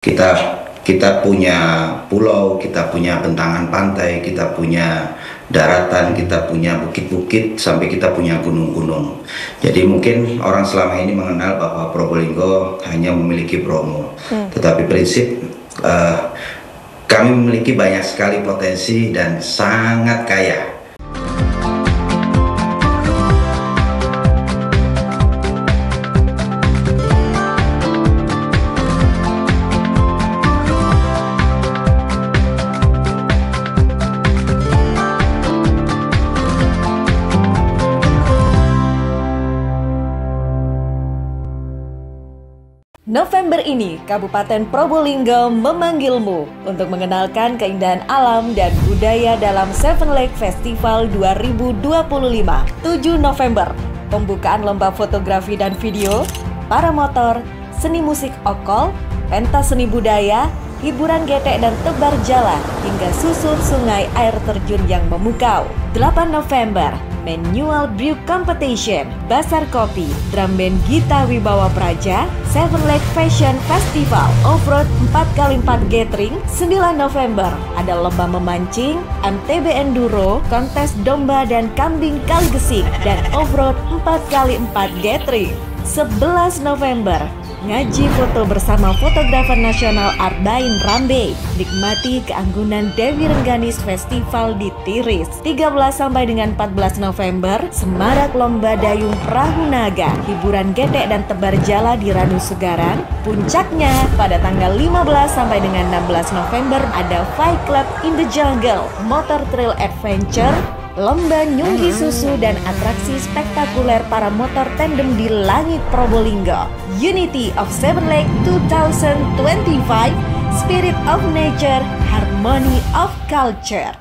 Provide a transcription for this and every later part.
Kita kita punya pulau, kita punya bentangan pantai, kita punya daratan, kita punya bukit-bukit, sampai kita punya gunung-gunung. Jadi mungkin orang selama ini mengenal bahwa Probolinggo hanya memiliki Bromo, tetapi prinsip kami memiliki banyak sekali potensi dan sangat kaya. November ini, Kabupaten Probolinggo memanggilmu untuk mengenalkan keindahan alam dan budaya dalam Seven Lake Festival 2025. 7 November, pembukaan lomba fotografi dan video, paramotor, seni musik okol, pentas seni budaya, hiburan getek dan tebar jala, hingga susur sungai air terjun yang memukau. 8 November, Manual Brew Competition, Basar Kopi, Drum Band Gita Wibawa Praja, Seven Lake Fashion Festival, Offroad 4x4 Gathering. 9 November, ada lomba memancing, MTB Enduro, kontes domba dan kambing kali gesing, dan Offroad 4x4 Gathering. 11 November, ngaji foto bersama fotografer nasional Arbain Rambe. Nikmati keanggunan Dewi Rengganis Festival di Tiris. 13 sampai dengan 14 November, semarak lomba dayung perahu naga, hiburan getek dan tebar jala di Ranu Segaran. Puncaknya pada tanggal 15 sampai dengan 16 November ada Fight Club in the Jungle, Motor Trail Adventure, lomba nyunggi susu dan atraksi spektakuler para motor tandem di langit Probolinggo. Unity of Seven Lake 2025, Spirit of Nature, Harmony of Culture.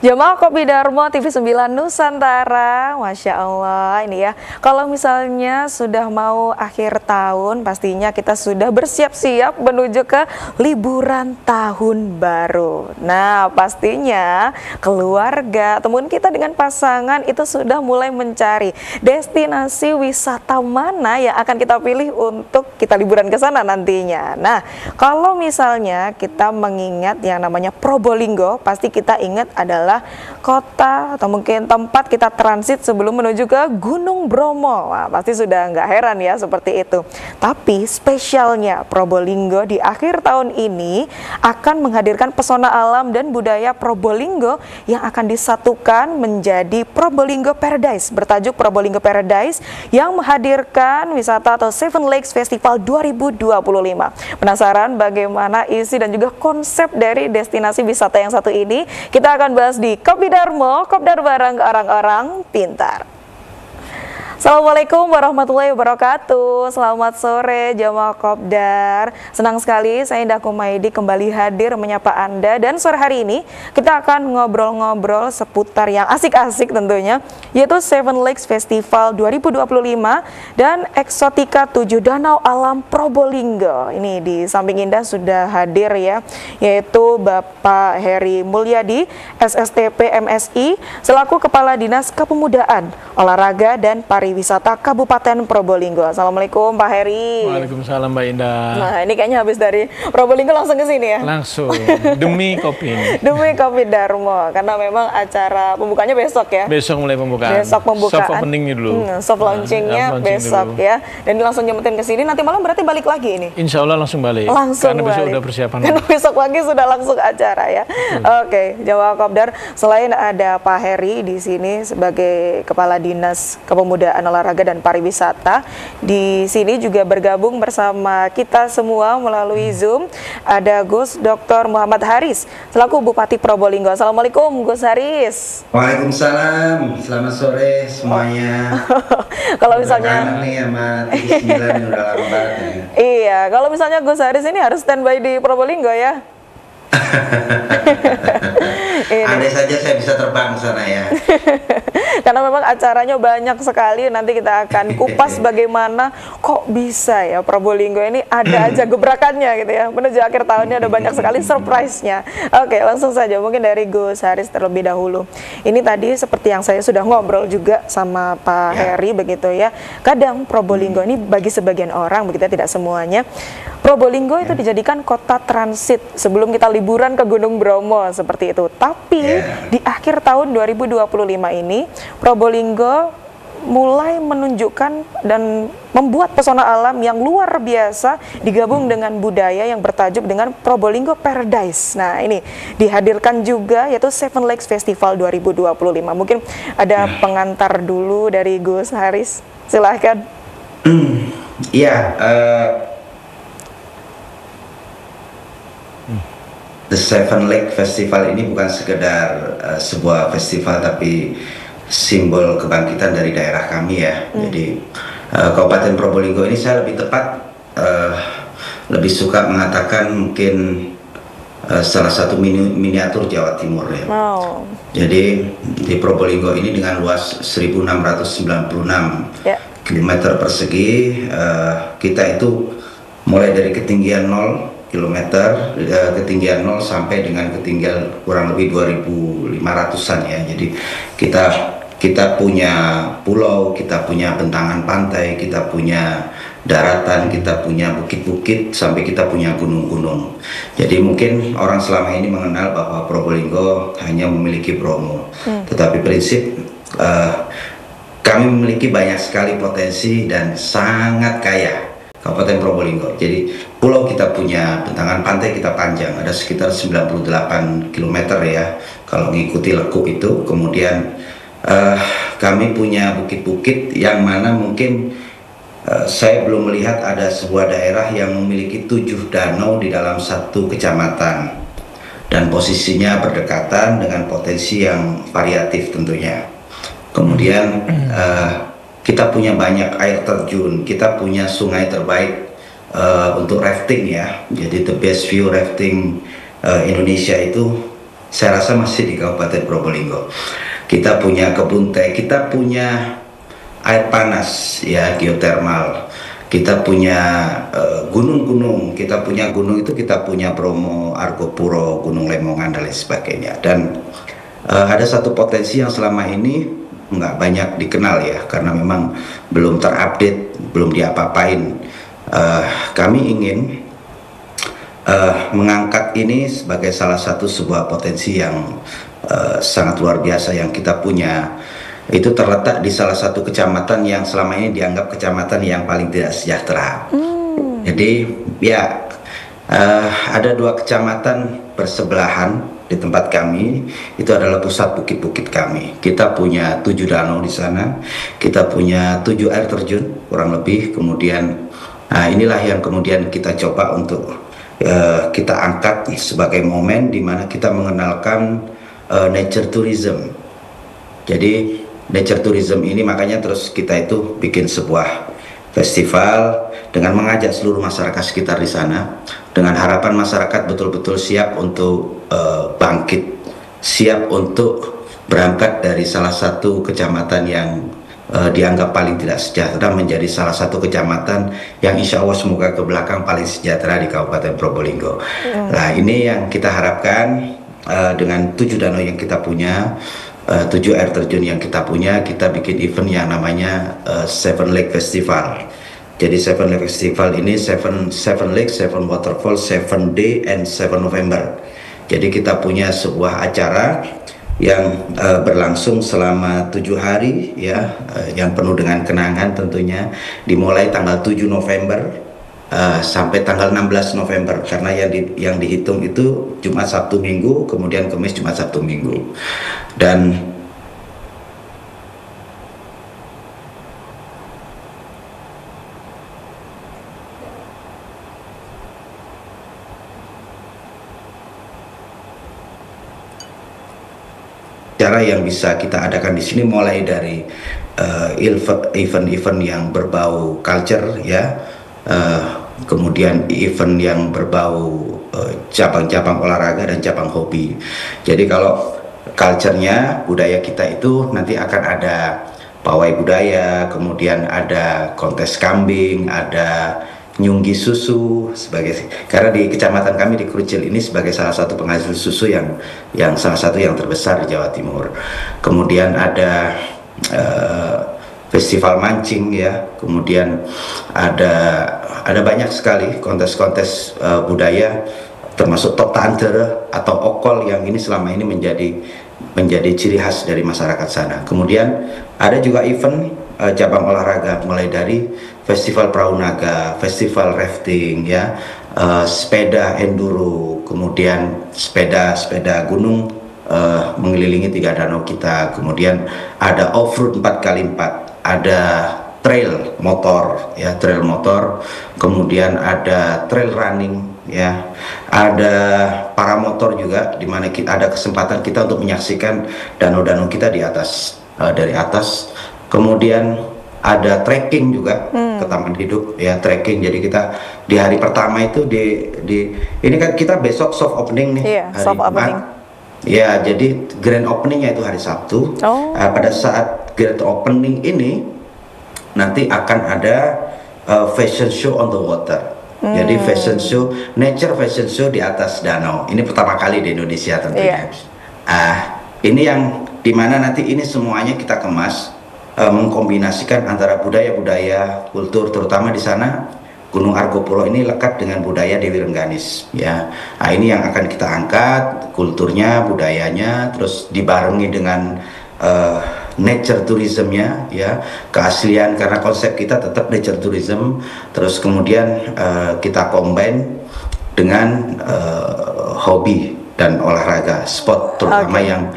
Jemaah Kopi Darmo TV 9 Nusantara, Masya Allah ini ya. Kalau misalnya sudah mau akhir tahun, pastinya kita sudah bersiap-siap menuju ke liburan tahun baru. Nah pastinya keluarga, teman kita dengan pasangan itu sudah mulai mencari destinasi wisata mana yang akan kita pilih untuk kita liburan ke sana nantinya. Nah kalau misalnya kita mengingat yang namanya Probolinggo, pasti kita ingat adalah kota atau mungkin tempat kita transit sebelum menuju ke Gunung Bromo. Wah, pasti sudah nggak heran ya seperti itu. Tapi spesialnya Probolinggo di akhir tahun ini akan menghadirkan pesona alam dan budaya Probolinggo yang akan disatukan menjadi Probolinggo Paradise, bertajuk Probolinggo Paradise, yang menghadirkan wisata atau Seven Lakes Festival 2025. Penasaran bagaimana isi dan juga konsep dari destinasi wisata yang satu ini? Kita akan bahas di Kopi Darmo, kopdar bareng ke orang-orang pintar. Assalamualaikum warahmatullahi wabarakatuh. Selamat sore jamaah Kopdar. Senang sekali saya Indah Kumaidi kembali hadir menyapa Anda. Dan sore hari ini kita akan ngobrol-ngobrol seputar yang asik-asik tentunya, yaitu Seven Lakes Festival 2025 dan Eksotika 7 Danau Alam Probolinggo. Ini di samping Indah sudah hadir ya, yaitu Bapak Heri Mulyadi, SSTP MSI, selaku Kepala Dinas Kepemudaan, Olahraga dan Pariwisata Kabupaten Probolinggo. Assalamualaikum Pak Heri. Waalaikumsalam Mbak Indah. Nah ini kayaknya habis dari Probolinggo langsung ke sini ya? Langsung, demi kopi ini. Demi Kopi Darmo, karena memang acara pembukanya besok ya? Besok mulai pembukaan. Besok pembukaan. Soft openingnya dulu. Soft launchingnya besok dulu ya. Dan langsung nyempetin ke sini, nanti malam berarti balik lagi ini? Insya Allah langsung balik. Langsung karena balik. besok udah persiapan. Karena besok pagi sudah langsung acara ya. Oke, jamaah Kopdar, selain ada Pak Heri di sini sebagai Kepala Dinas Kepemudaan, Olahraga dan Pariwisata, di sini juga bergabung bersama kita semua melalui Zoom ada Gus Dr. Muhammad Haris selaku Bupati Probolinggo. Assalamualaikum Gus Haris. Waalaikumsalam, selamat sore semuanya. Kalau misalnya nih sama TV 9 yang udah lama banget ya. Iya, kalau misalnya Gus Haris ini harus standby di Probolinggo ya. Andai saja saya bisa terbang ke sana ya. Karena memang acaranya banyak sekali, nanti kita akan kupas bagaimana kok bisa ya Probolinggo ini ada aja gebrakannya gitu ya. Menuju akhir tahunnya ada banyak sekali surprise-nya. Oke, langsung saja mungkin dari Gus Haris terlebih dahulu. Ini tadi seperti yang saya sudah ngobrol juga sama Pak Heri begitu ya. Kadang Probolinggo ini bagi sebagian orang begitu ya, tidak semuanya. Probolinggo itu dijadikan kota transit sebelum kita liburan ke Gunung Bromo seperti itu. Tapi di akhir tahun 2025 ini Probolinggo mulai menunjukkan dan membuat pesona alam yang luar biasa digabung dengan budaya yang bertajuk dengan Probolinggo Paradise. Nah, ini dihadirkan juga yaitu Seven Lakes Festival 2025. Mungkin ada pengantar dulu dari Gus Haris. Silahkan. Iya, The Seven Lake Festival ini bukan sekedar sebuah festival, tapi simbol kebangkitan dari daerah kami ya. Jadi Kabupaten Probolinggo ini saya lebih tepat lebih suka mengatakan mungkin salah satu miniatur Jawa Timur ya. Wow. Jadi di Probolinggo ini dengan luas 1696 km persegi, kita itu mulai dari ketinggian 0 km, ketinggian 0 sampai dengan ketinggian kurang lebih 2.500-an ya. Jadi kita punya pulau, kita punya bentangan pantai, kita punya daratan, kita punya bukit-bukit, sampai kita punya gunung-gunung. Jadi mungkin orang selama ini mengenal bahwa Probolinggo hanya memiliki Bromo, tetapi prinsip kami memiliki banyak sekali potensi dan sangat kaya Kabupaten Probolinggo. Jadi pulau kita punya, bentangan pantai kita panjang, ada sekitar 98 km ya kalau mengikuti lekuk itu. Kemudian kami punya bukit-bukit yang mana mungkin saya belum melihat ada sebuah daerah yang memiliki 7 danau di dalam satu kecamatan, dan posisinya berdekatan dengan potensi yang variatif tentunya. Kemudian kita punya banyak air terjun, kita punya sungai terbaik untuk rafting ya. Jadi the best view rafting Indonesia itu saya rasa masih di Kabupaten Probolinggo. Kita punya kebun teh, kita punya air panas ya, geotermal. Kita punya gunung-gunung, kita punya gunung itu kita punya Bromo, Argopuro, Gunung Lemongan dan lain sebagainya. Dan ada satu potensi yang selama ini nggak banyak dikenal ya, karena memang belum terupdate, belum diapa-apain. Kami ingin mengangkat ini sebagai salah satu sebuah potensi yang sangat luar biasa yang kita punya. Itu terletak di salah satu kecamatan yang selama ini dianggap kecamatan yang paling tidak sejahtera. Jadi ya ada 2 kecamatan bersebelahan di tempat kami, itu adalah pusat bukit-bukit kami. Kita punya 7 danau di sana, kita punya 7 air terjun kurang lebih. Kemudian inilah yang kemudian kita coba untuk kita angkat sebagai momen di mana kita mengenalkan nature tourism. Jadi nature tourism ini makanya terus kita itu bikin sebuah festival dengan mengajak seluruh masyarakat sekitar di sana, dengan harapan masyarakat betul-betul siap untuk bangkit, siap untuk berangkat dari salah satu kecamatan yang dianggap paling tidak sejahtera menjadi salah satu kecamatan yang insya Allah semoga ke belakang paling sejahtera di Kabupaten Probolinggo. Nah, ini yang kita harapkan dengan 7 danau yang kita punya, 7 air terjun yang kita punya, kita bikin event yang namanya Seven Lake Festival. Jadi Seven Lake Festival ini Seven Lake, Seven Waterfall, 7 Day and 7 November. Jadi kita punya sebuah acara yang berlangsung selama 7 hari ya, yang penuh dengan kenangan tentunya, dimulai tanggal 7 November sampai tanggal 16 November, karena yang dihitung itu Jumat, Sabtu, Minggu, kemudian Kamis, Jumat, Sabtu, Minggu. Dan cara yang bisa kita adakan di sini mulai dari event-event yang berbau culture ya, kemudian event yang berbau cabang-cabang olahraga dan cabang hobi. Jadi kalau culture-nya, budaya kita itu nanti akan ada pawai budaya, kemudian ada kontes kambing, ada nyunggi susu sebagai, karena di kecamatan kami di Krucil ini sebagai salah satu penghasil susu yang salah satu yang terbesar di Jawa Timur. Kemudian ada festival mancing ya, kemudian ada banyak sekali kontes-kontes budaya, termasuk top tanter atau okol yang ini selama ini menjadi ciri khas dari masyarakat sana. Kemudian ada juga event cabang olahraga, mulai dari festival perahu naga, festival rafting ya, sepeda enduro, kemudian sepeda gunung mengelilingi 3 danau kita, kemudian ada off-road 4x4, ada trail motor ya, kemudian ada trail running ya, ada paramotor juga, di mana ada kesempatan kita untuk menyaksikan danau-danau kita di atas, dari atas. Kemudian ada trekking juga ke Taman Hidup ya, trekking. Jadi kita di hari pertama itu ini kan kita besok soft opening nih, hari soft opening. Ya, jadi grand openingnya itu hari Sabtu. Pada saat grand opening ini nanti akan ada fashion show on the water. Jadi fashion show, nature fashion show di atas danau. Ini pertama kali di Indonesia tentunya. Ini yang dimana nanti ini semuanya kita kemas, mengkombinasikan antara budaya-budaya, kultur, terutama di sana Gunung Argopuro ini lekat dengan budaya Dewi Rengganis ya. Ini yang akan kita angkat, kulturnya, budayanya, terus dibarengi dengan nature tourismnya ya, keaslian, karena konsep kita tetap nature tourism. Terus kemudian kita combine dengan hobi dan olahraga, sport terutama yang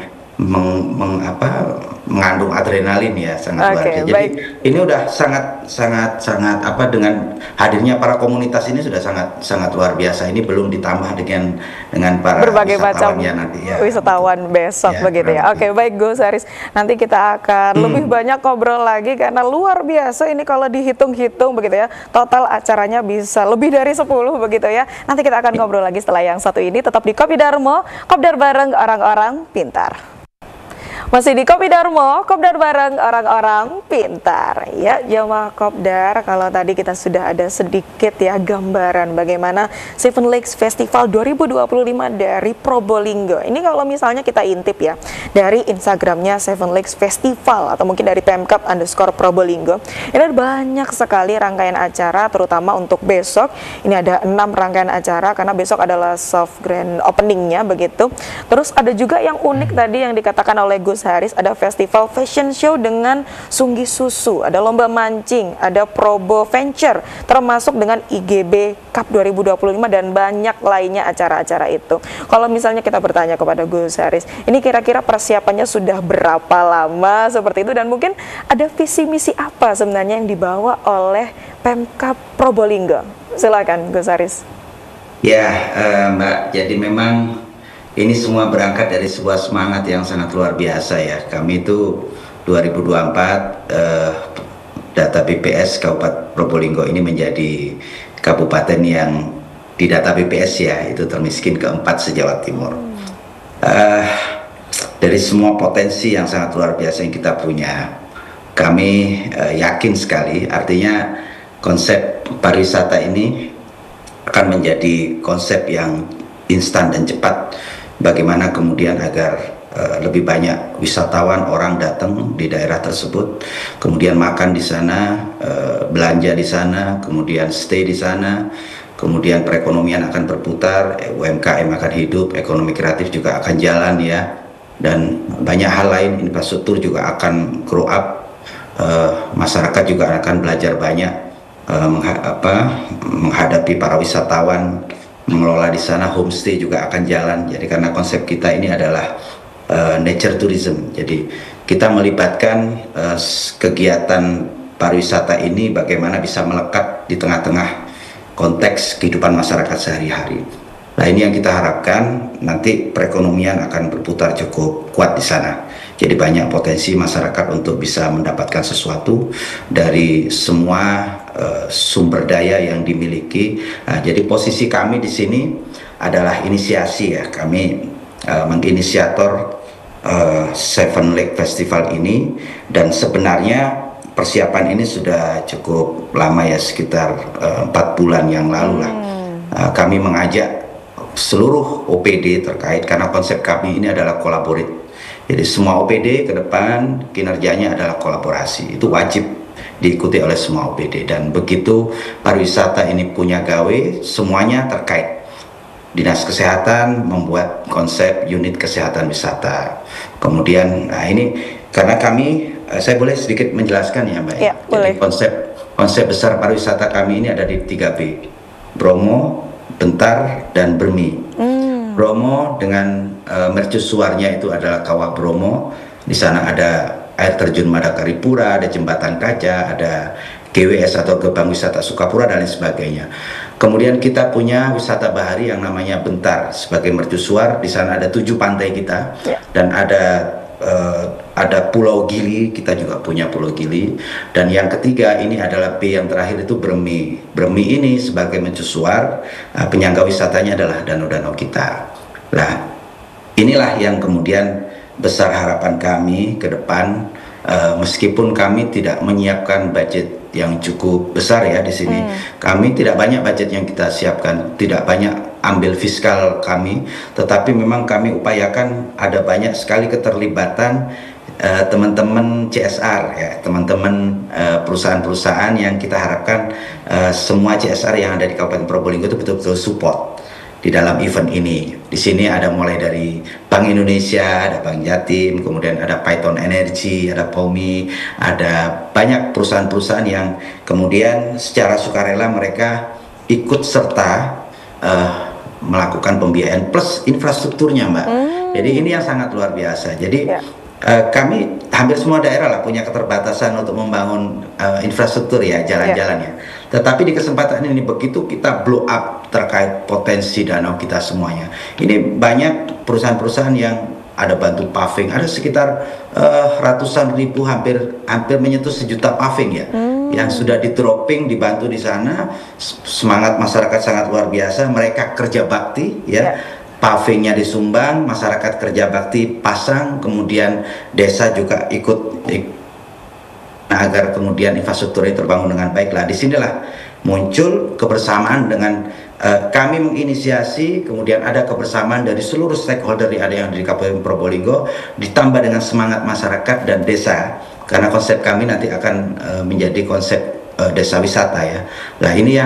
mengandung adrenalin ya, sangat luar biasa. Jadi ini udah sangat dengan hadirnya para komunitas ini sudah sangat luar biasa. Ini belum ditambah dengan para berbagai macam nanti ya, wisatawan besok ya, begitu ya. Oke, baik Gus Haris. Nanti kita akan lebih banyak ngobrol lagi karena luar biasa ini kalau dihitung-hitung begitu ya. Total acaranya bisa lebih dari 10 begitu ya. Nanti kita akan ngobrol lagi setelah yang satu ini. Tetap di Kopi Darmo, kopdar bareng orang-orang pintar. Masih di Kopi Darmo, kopdar bareng orang-orang pintar. Ya, jamaah kopdar, kalau tadi kita sudah ada sedikit ya gambaran bagaimana Seven Lakes Festival 2025 dari Probolinggo. Ini kalau misalnya kita intip ya dari Instagramnya Seven Lakes Festival atau mungkin dari Pemkab_Probolinggo. Ini ada banyak sekali rangkaian acara, terutama untuk besok. Ini ada 6 rangkaian acara karena besok adalah soft grand openingnya begitu. Terus ada juga yang unik tadi yang dikatakan oleh Gus Haris, ada festival fashion show dengan sunggi susu, ada lomba mancing, ada Probo Venture, termasuk dengan IGB Cup 2025 dan banyak lainnya acara-acara itu. Kalau misalnya kita bertanya kepada Gus Haris, ini kira-kira persiapannya sudah berapa lama seperti itu, dan mungkin ada visi misi apa sebenarnya yang dibawa oleh Pemkab Probolinggo? Silakan Gus Haris. Ya, Mbak, jadi memang ini semua berangkat dari sebuah semangat yang sangat luar biasa ya. Kami itu 2024 data BPS Kabupaten Probolinggo ini menjadi kabupaten yang di data BPS ya itu termiskin keempat se-Jawa Timur. Dari semua potensi yang sangat luar biasa yang kita punya, kami yakin sekali, artinya konsep pariwisata ini akan menjadi konsep yang instan dan cepat. Bagaimana kemudian agar lebih banyak wisatawan, orang datang di daerah tersebut, kemudian makan di sana, belanja di sana, kemudian stay di sana, kemudian perekonomian akan berputar, UMKM akan hidup, ekonomi kreatif juga akan jalan ya, dan banyak hal lain, infrastruktur juga akan grow up, masyarakat juga akan belajar banyak menghadapi para wisatawan, mengelola di sana, homestay juga akan jalan. Jadi karena konsep kita ini adalah nature tourism, jadi kita melibatkan kegiatan pariwisata ini bagaimana bisa melekat di tengah-tengah konteks kehidupan masyarakat sehari-hari. Nah, ini yang kita harapkan, nanti perekonomian akan berputar cukup kuat di sana. Jadi banyak potensi masyarakat untuk bisa mendapatkan sesuatu dari semua sumber daya yang dimiliki. Nah, jadi posisi kami di sini adalah inisiasi ya. Kami menginisiator Seven Lake Festival ini, dan sebenarnya persiapan ini sudah cukup lama ya, sekitar 4 bulan yang lalu lah. Kami mengajak seluruh OPD terkait, karena konsep kami ini adalah kolaboratif. Jadi semua OPD ke depan kinerjanya adalah kolaborasi, itu wajib diikuti oleh semua OPD. Dan begitu pariwisata ini punya gawe, semuanya terkait. Dinas Kesehatan membuat konsep unit kesehatan wisata. Kemudian, nah ini karena kami, saya boleh sedikit menjelaskan ya Mbak. Ya, boleh. Jadi konsep besar pariwisata kami ini ada di 3B, Bromo, Bentar, dan Bermi. Bromo dengan mercusuarnya itu adalah Kawah Bromo. Di sana ada air terjun Madakaripura, ada jembatan kaca, ada GWS atau Gerbang Wisata Sukapura, dan lain sebagainya. Kemudian kita punya wisata bahari yang namanya Bentar sebagai mercusuar. Di sana ada 7 pantai kita, dan ada Pulau Gili, kita juga punya Pulau Gili. Dan yang ketiga ini adalah B yang terakhir, itu Bermi. Bermi ini sebagai mercusuar, penyangga wisatanya adalah danau-danau kita. Nah, inilah yang kemudian besar harapan kami ke depan. Meskipun kami tidak menyiapkan budget yang cukup besar ya di sini, kami tidak banyak budget yang kita siapkan, tidak banyak ambil fiskal kami, tetapi memang kami upayakan ada banyak sekali keterlibatan teman-teman CSR ya, teman-teman perusahaan-perusahaan yang kita harapkan semua CSR yang ada di Kabupaten Probolinggo itu betul-betul support di dalam event ini. Di sini ada mulai dari Bank Indonesia, ada Bank Jatim, kemudian ada Python Energy, ada POMI, ada banyak perusahaan-perusahaan yang kemudian secara sukarela mereka ikut serta melakukan pembiayaan plus infrastrukturnya Mbak. Jadi ini yang sangat luar biasa. Jadi kami hampir semua daerah lah punya keterbatasan untuk membangun infrastruktur ya, jalan-jalannya. Tetapi di kesempatan ini begitu kita blow up terkait potensi danau kita semuanya. Ini banyak perusahaan-perusahaan yang ada bantu paving, ada sekitar ratusan ribu, hampir menyentuh 1 juta paving ya, yang sudah di dropping, dibantu di sana. Semangat masyarakat sangat luar biasa. Mereka kerja bakti ya. Pavingnya disumbang, masyarakat kerja bakti pasang, kemudian desa juga ikut agar kemudian infrastruktur ini terbangun dengan baik. Lah disinilah muncul kebersamaan dengan kami menginisiasi, kemudian ada kebersamaan dari seluruh stakeholder yang ada di Kabupaten Probolinggo, ditambah dengan semangat masyarakat dan desa, karena konsep kami nanti akan menjadi konsep desa wisata ya. Nah ini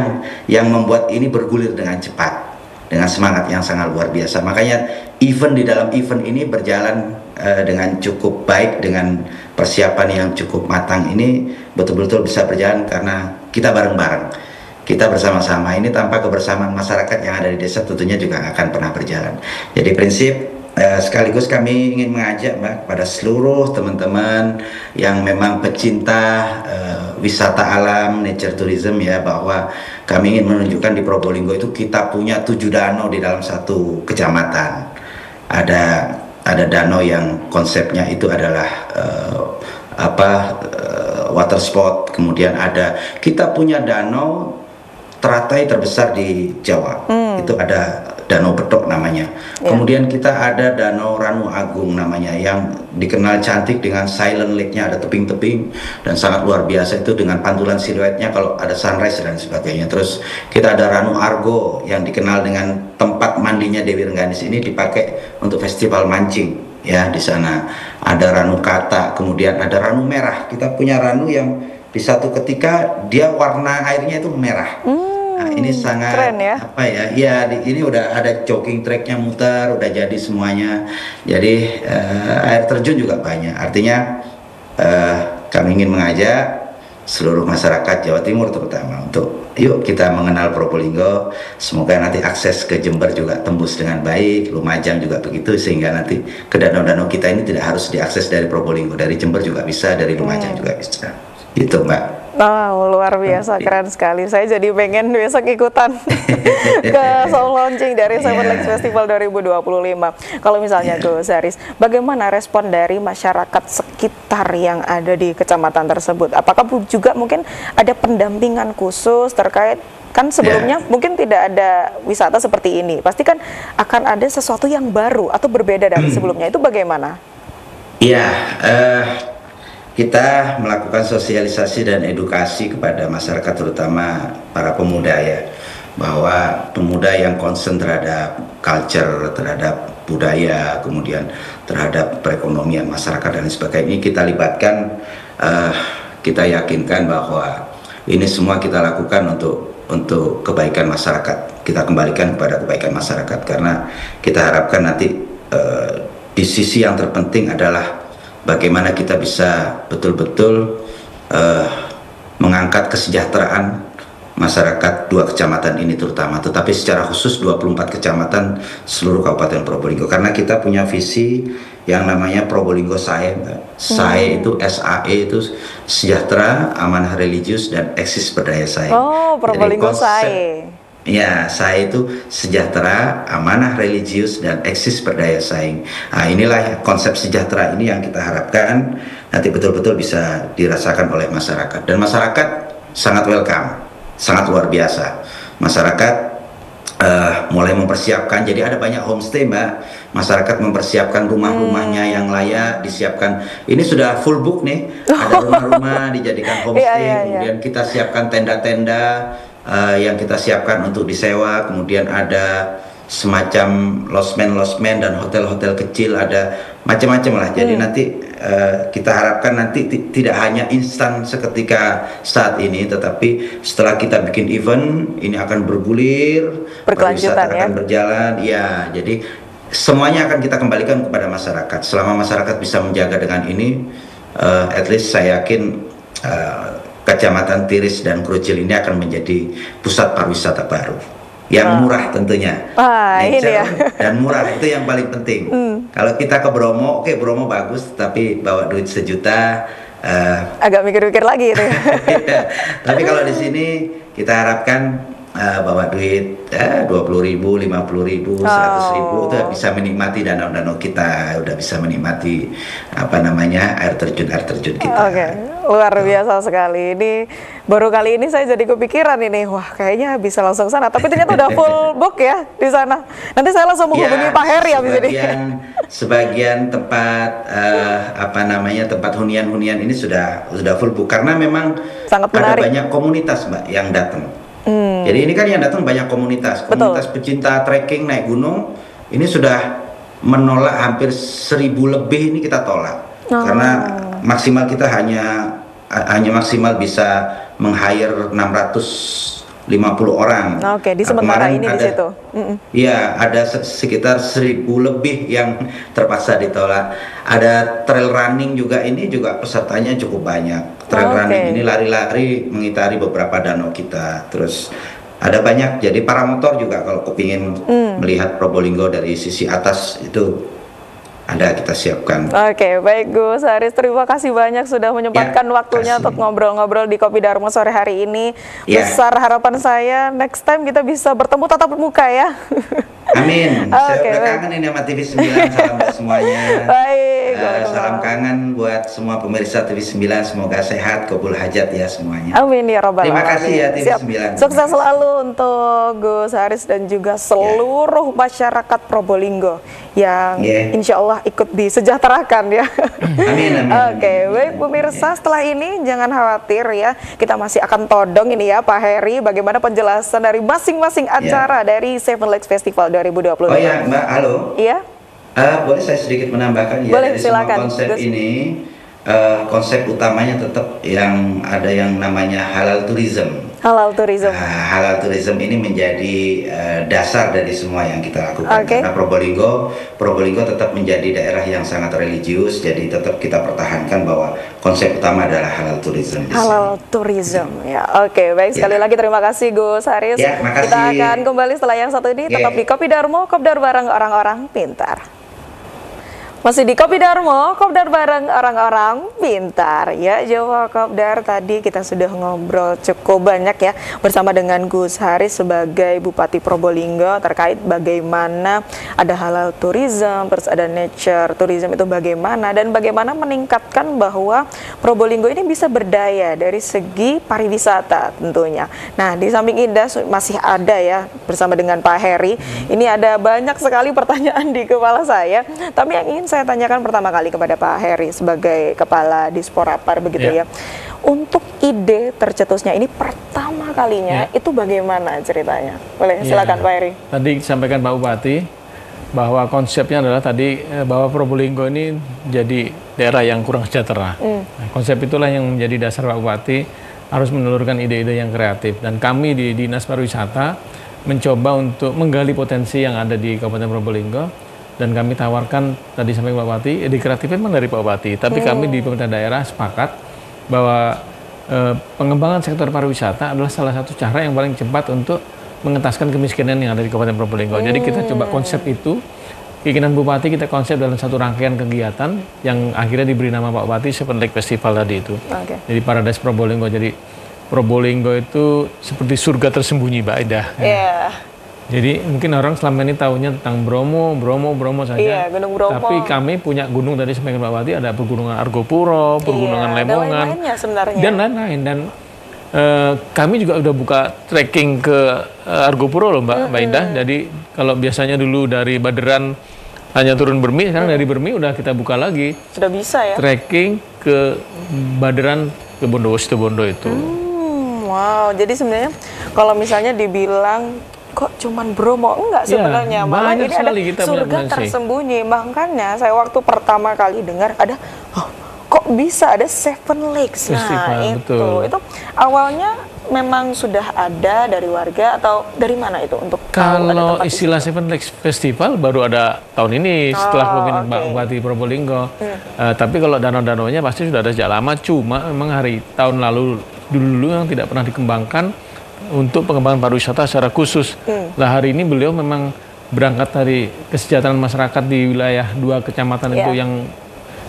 yang membuat ini bergulir dengan cepat, dengan semangat yang sangat luar biasa. Makanya event di dalam event ini berjalan dengan cukup baik, dengan persiapan yang cukup matang. Ini betul-betul bisa berjalan karena kita bareng-bareng, kita bersama-sama. Ini tanpa kebersamaan masyarakat yang ada di desa tentunya juga akan pernah berjalan. Jadi prinsip sekaligus kami ingin mengajak Mbak pada seluruh teman-teman yang memang pecinta wisata alam, nature tourism ya, bahwa kami ingin menunjukkan di Probolinggo itu kita punya 7 danau di dalam 1 kecamatan. Ada danau yang konsepnya itu adalah water sport. Kemudian kita punya danau teratai terbesar di Jawa. Itu ada Danau Betok namanya. Kemudian kita ada Danau Ranu Agung namanya, yang dikenal cantik dengan silent lake-nya, ada tebing-tebing dan sangat luar biasa itu dengan pantulan siluetnya kalau ada sunrise dan sebagainya. Terus kita ada Ranu Argo yang dikenal dengan tempat mandinya Dewi Rengganis, ini dipakai untuk festival mancing ya di sana. Ada Ranu Kata, kemudian ada Ranu Merah. Kita punya ranu yang di satu ketika dia warna airnya itu merah. Nah, ini sangat keren ya. Ini udah ada jogging tracknya muter, udah jadi semuanya. Jadi air terjun juga banyak. Artinya kami ingin mengajak seluruh masyarakat Jawa Timur terutama untuk yuk kita mengenal Probolinggo. Semoga nanti akses ke Jember juga tembus dengan baik, Lumajang juga begitu, sehingga nanti ke danau-danau kita ini tidak harus diakses dari Probolinggo, dari Jember juga bisa, dari Lumajang juga bisa. Gitu Mbak. Wow, luar biasa, keren sekali. Saya jadi pengen besok ikutan ke soft launching dari Seven Lakes Festival 2025. Kalau misalnya Gus Haris, bagaimana respon dari masyarakat sekitar yang ada di kecamatan tersebut? Apakah juga mungkin ada pendampingan khusus terkait, kan sebelumnya mungkin tidak ada wisata seperti ini, pasti kan akan ada sesuatu yang baru atau berbeda dari sebelumnya, itu bagaimana? Iya, kita melakukan sosialisasi dan edukasi kepada masyarakat, terutama para pemuda ya, bahwa pemuda yang concern terhadap culture, terhadap budaya, kemudian terhadap perekonomian masyarakat dan sebagainya, ini kita libatkan, kita yakinkan bahwa ini semua kita lakukan untuk kebaikan masyarakat. Kita kembalikan kepada kebaikan masyarakat, karena kita harapkan nanti di sisi yang terpenting adalah bagaimana kita bisa betul-betul mengangkat kesejahteraan masyarakat 2 kecamatan ini terutama, tetapi secara khusus 24 kecamatan seluruh Kabupaten Probolinggo, karena kita punya visi yang namanya Probolinggo SAE. SAE itu SAE itu sejahtera, amanah religius, dan eksis berdaya saing. Oh, Probolinggo SAE. Ya, SAE itu sejahtera, amanah religius, dan eksis berdaya saing. Nah, inilah konsep sejahtera ini yang kita harapkan nanti betul-betul bisa dirasakan oleh masyarakat. Dan masyarakat sangat welcome, sangat luar biasa. Masyarakat mulai mempersiapkan, jadi ada banyak homestay, Mbak. Masyarakat mempersiapkan rumah-rumahnya yang layak, disiapkan. Ini sudah full book nih, ada rumah-rumah dijadikan homestay, kemudian kita siapkan tenda-tenda yang kita siapkan untuk disewa, kemudian ada semacam losmen dan hotel-hotel kecil, ada macam-macam lah. Jadi nanti kita harapkan nanti tidak hanya instan seketika saat ini, tetapi setelah kita bikin event ini akan bergulir, pariwisata akan berjalan. Ya, jadi semuanya akan kita kembalikan kepada masyarakat. Selama masyarakat bisa menjaga dengan ini, at least saya yakin Kecamatan Tiris dan Krucil ini akan menjadi pusat pariwisata baru yang murah tentunya. Ini ya. Dan murah itu yang paling penting. Kalau kita ke Bromo, oke, Bromo bagus, tapi bawa duit 1 juta agak mikir-mikir lagi itu ya. Tapi kalau di sini kita harapkan bawa duit 20.000, 50.000, 100.000, udah bisa menikmati danau-danau kita, udah bisa menikmati air terjun kita. Oke, luar biasa sekali. Ini baru kali ini saya jadi kepikiran ini, wah kayaknya bisa langsung sana. Tapi ternyata udah full book ya di sana. Nanti saya langsung menghubungi Pak Heri habis ini. Sebagian tempat tempat hunian-hunian ini sudah full book, karena memang sangat ada menarik. banyak komunitas, Mbak, yang datang. Jadi ini kan yang datang banyak komunitas pecinta trekking, naik gunung. Ini sudah menolak hampir 1.000 lebih, ini kita tolak karena maksimal kita hanya maksimal bisa meng-hire 650 orang. Oke, di sementara ini di situ. Iya, ada sekitar 1.000 lebih yang terpaksa ditolak. Ada trail running juga, ini juga pesertanya cukup banyak. Trail running ini lari-lari mengitari beberapa danau kita. Terus ada banyak, jadi para motor juga kalau kepingin melihat Probolinggo dari sisi atas itu ada, kita siapkan. Oke, baik Gus Haris, terima kasih banyak sudah menyempatkan waktunya untuk ngobrol-ngobrol di Kopi Dharma sore hari ini. Besar harapan saya next time kita bisa bertemu tatap muka ya. Amin. Saya udah kangen ini sama TV 9, salam buat semuanya. Baik. Salam kangen buat semua pemirsa TV 9, semoga sehat, kabul hajat ya semuanya. Amin ya robbal alamin. Terima kasih ya TV 9. Sukses selalu untuk Gus Haris dan juga seluruh masyarakat Probolinggo yang insya Allah ikut disejahterakan ya. Amin. Oke, baik pemirsa, setelah ini jangan khawatir ya, kita masih akan todong ini ya Pak Heri, bagaimana penjelasan dari masing-masing acara dari Seven Lakes Festival 2025. Oh ya Mbak, halo. Iya. Boleh saya sedikit menambahkan ya? Boleh, dari silakan. semua konsep ini, konsep utamanya tetap yang ada yang namanya halal tourism. Halal tourism. Halal tourism ini menjadi dasar dari semua yang kita lakukan. Karena Probolinggo tetap menjadi daerah yang sangat religius, jadi tetap kita pertahankan bahwa konsep utama adalah halal tourism. Halal tourism ya. Oke, baik, sekali lagi terima kasih Gus Haris. Ya, makasih. Kita akan kembali setelah yang satu ini, tetap di Kopi Dharma, kopdar bareng orang-orang pintar. Masih di Kopi Dharma, kopdar bareng orang-orang pintar ya. Jawa Kopdar, tadi kita sudah ngobrol cukup banyak ya bersama dengan Gus Haris sebagai Bupati Probolinggo terkait bagaimana ada halal tourism, terus ada nature tourism itu bagaimana, dan bagaimana meningkatkan bahwa Probolinggo ini bisa berdaya dari segi pariwisata tentunya. Nah, di samping Indah masih ada ya bersama dengan Pak Heri. Ini ada banyak sekali pertanyaan di kepala saya, tapi yang ingin saya tanyakan pertama kali kepada Pak Heri sebagai Kepala Disporapar begitu ya. Untuk ide tercetusnya ini pertama kalinya itu bagaimana ceritanya? Boleh silakan Pak Heri. Tadi disampaikan Pak Bupati bahwa konsepnya adalah tadi bahwa Probolinggo ini jadi daerah yang kurang sejahtera. Nah, konsep itulah yang menjadi dasar Pak Bupati harus menelurkan ide-ide yang kreatif, dan kami di Dinas Pariwisata mencoba untuk menggali potensi yang ada di Kabupaten Probolinggo, dan kami tawarkan tadi sampai Pak Bupati, ide kreatifnya memang dari Pak Bupati, tapi kami di pemerintah daerah sepakat bahwa pengembangan sektor pariwisata adalah salah satu cara yang paling cepat untuk mengentaskan kemiskinan yang ada di Kabupaten Probolinggo. Jadi kita coba konsep itu, keinginan Bupati kita konsep dalam satu rangkaian kegiatan yang akhirnya diberi nama Pak Bupati Seven Lake Festival tadi itu. Jadi Paradise Probolinggo. Jadi Probolinggo itu seperti surga tersembunyi, Mbak Indah. Jadi mungkin orang selama ini tahunya tentang Bromo saja. Iya, Gunung Bromo. Tapi kami punya gunung tadi sampaikan Pak Bupati, ada Pegunungan Argopuro, Pegunungan Lemongan, dan lain-lain. Dan kami juga udah buka trekking ke Argopuro loh, Mbak Indah. Jadi kalau biasanya dulu dari Baderan hanya turun Bermi, sekarang dari Bermi udah kita buka lagi. Sudah bisa ya? Trekking ke Baderan, ke Bondowoso itu. Wow, jadi sebenarnya kalau misalnya dibilang kok cuman Bromo, enggak sebenarnya, malah ini ada surga tersembunyi. Makanya saya waktu pertama kali dengar ada, kok bisa ada Seven Lakes. Nah, itu awalnya memang sudah ada dari warga atau dari mana itu untuk kalau istilah Seven Lakes Festival baru ada tahun ini setelah kepemimpinan Pak Bupati Probolinggo. Tapi kalau danau-danaunya pasti sudah ada sejak lama, cuma memang tahun lalu dulu yang tidak pernah dikembangkan untuk pengembangan pariwisata secara khusus. Nah, hari ini beliau memang berangkat dari kesejahteraan masyarakat di wilayah 2 kecamatan itu yang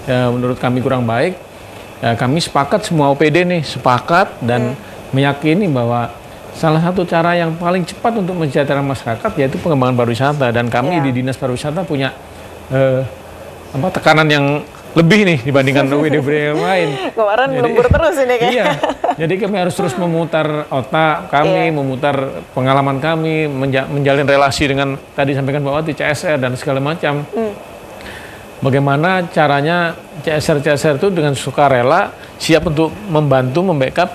menurut kami kurang baik. Kami sepakat, semua OPD nih sepakat dan meyakini bahwa salah satu cara yang paling cepat untuk mensejahterakan masyarakat yaitu pengembangan pariwisata, dan kami di Dinas Pariwisata punya tekanan yang lebih nih dibandingkan WDB yang lain. Kemarin lembur terus ini kayaknya. Iya, jadi kami harus terus memutar otak kami, memutar pengalaman kami, menjalin relasi dengan tadi sampaikan Pak Wati, CSR dan segala macam. Bagaimana caranya CSR itu dengan sukarela siap untuk membantu, membackup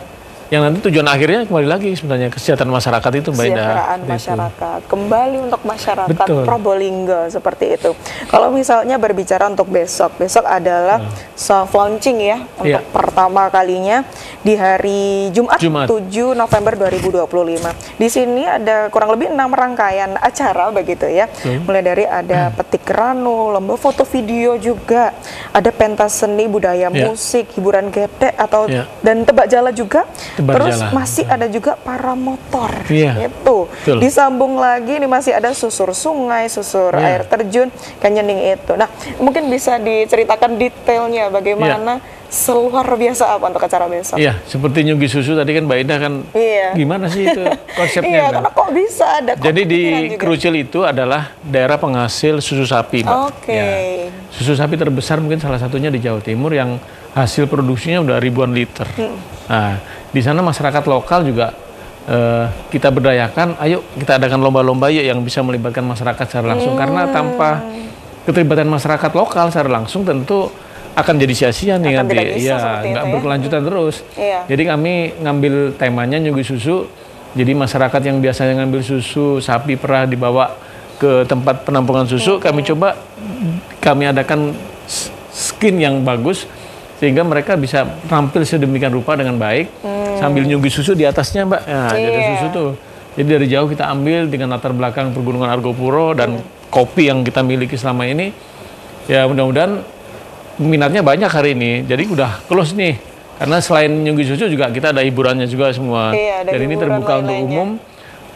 yang nanti tujuan akhirnya kembali lagi sebenarnya kesejahteraan masyarakat itu, Mbak Indah. Kesejahteraan masyarakat, kembali untuk masyarakat Probolinggo seperti itu. Kalau misalnya berbicara untuk besok adalah soft launching ya, untuk pertama kalinya di hari Jumat 7 November 2025. Di sini ada kurang lebih 6 rangkaian acara begitu ya. Mulai dari ada petik ranu, lomba foto video juga, ada pentas seni budaya, musik, hiburan getek atau dan tebak jala juga. Terus masih ada juga para motor, itu. Disambung lagi nih masih ada susur sungai, susur air terjun, canyoning itu. Nah, mungkin bisa diceritakan detailnya bagaimana seluar biasa apa untuk acara besok? Iya, seperti nyugi susu tadi kan Mbak Indah kan, gimana sih itu konsepnya? Iya, karena kok bisa ada. Jadi di Krucil itu adalah daerah penghasil susu sapi, Mbak. Susu sapi terbesar mungkin salah satunya di Jawa Timur yang hasil produksinya udah ribuan liter. Nah, di sana masyarakat lokal juga kita berdayakan, ayo kita adakan lomba-lomba yuk yang bisa melibatkan masyarakat secara langsung. Karena tanpa keterlibatan masyarakat lokal secara langsung tentu akan jadi sia-sia nih nanti, nggak berkelanjutan terus. Jadi kami ngambil temanya nyugi susu. Jadi masyarakat yang biasanya ngambil susu sapi perah dibawa ke tempat penampungan susu, kami coba kami adakan skin yang bagus sehingga mereka bisa tampil sedemikian rupa dengan baik sambil nyugi susu di atasnya, Mbak. Nah, jadi susu tuh. Jadi dari jauh kita ambil dengan latar belakang Pegunungan Argopuro dan kopi yang kita miliki selama ini. Ya mudah-mudahan minatnya banyak hari ini. Jadi udah close nih. Karena selain nyugi susu juga kita ada hiburannya juga semua. Dan ini terbuka untuk umum.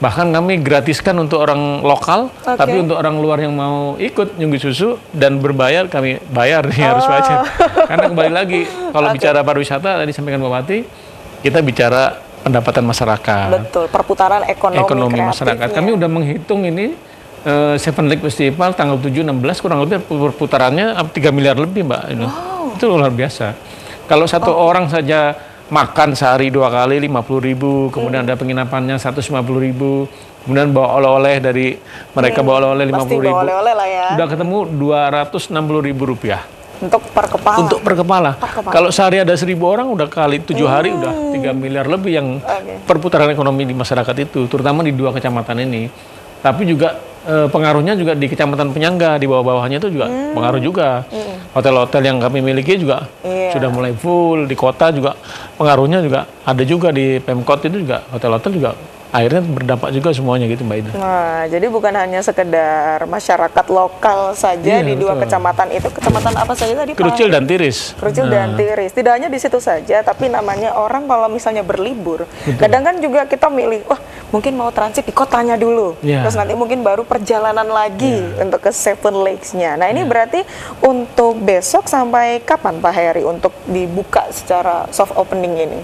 Bahkan kami gratiskan untuk orang lokal, tapi untuk orang luar yang mau ikut nyugi susu dan berbayar, kami bayar nih, harus wajib. Karena kembali lagi, kalau bicara pariwisata, tadi sampaikan Pak Wati, kita bicara pendapatan masyarakat. Betul, perputaran ekonomi masyarakat. Kami udah menghitung ini, Seven Lake Festival tanggal 7-16, kurang lebih perputarannya 3 miliar lebih, Mbak. Itu luar biasa. Kalau satu orang saja makan sehari 2 kali 50.000, kemudian ada penginapannya 150.000, kemudian bawa oleh-oleh dari mereka bawa oleh-oleh 50.000. Oleh-oleh lah ya. Udah ketemu 260.000 rupiah. Untuk per kepala. Untuk per kepala. Kalau sehari ada 1.000 orang, udah kali 7 hari udah 3 miliar lebih yang perputaran ekonomi di masyarakat itu, terutama di 2 kecamatan ini. Tapi juga pengaruhnya juga di kecamatan penyangga, di bawah-bawahnya itu juga pengaruh juga. Hotel-hotel yang kami miliki juga sudah mulai full, di kota juga pengaruhnya juga ada juga, di Pemkot itu juga hotel-hotel juga akhirnya berdampak juga semuanya gitu Mbak Ida. Nah, jadi bukan hanya sekedar masyarakat lokal saja di 2 kecamatan itu. Kecamatan apa saja tadi Pak? Kerucil dan Tiris. Kerucil dan Tiris. Tidak hanya di situ saja, tapi namanya orang kalau misalnya berlibur, kadang kan juga kita milih, wah mungkin mau transit di kotanya dulu, terus nanti mungkin baru perjalanan lagi untuk ke Seven Lakes-nya. Nah ini berarti untuk besok sampai kapan Pak Heri untuk dibuka secara soft opening ini?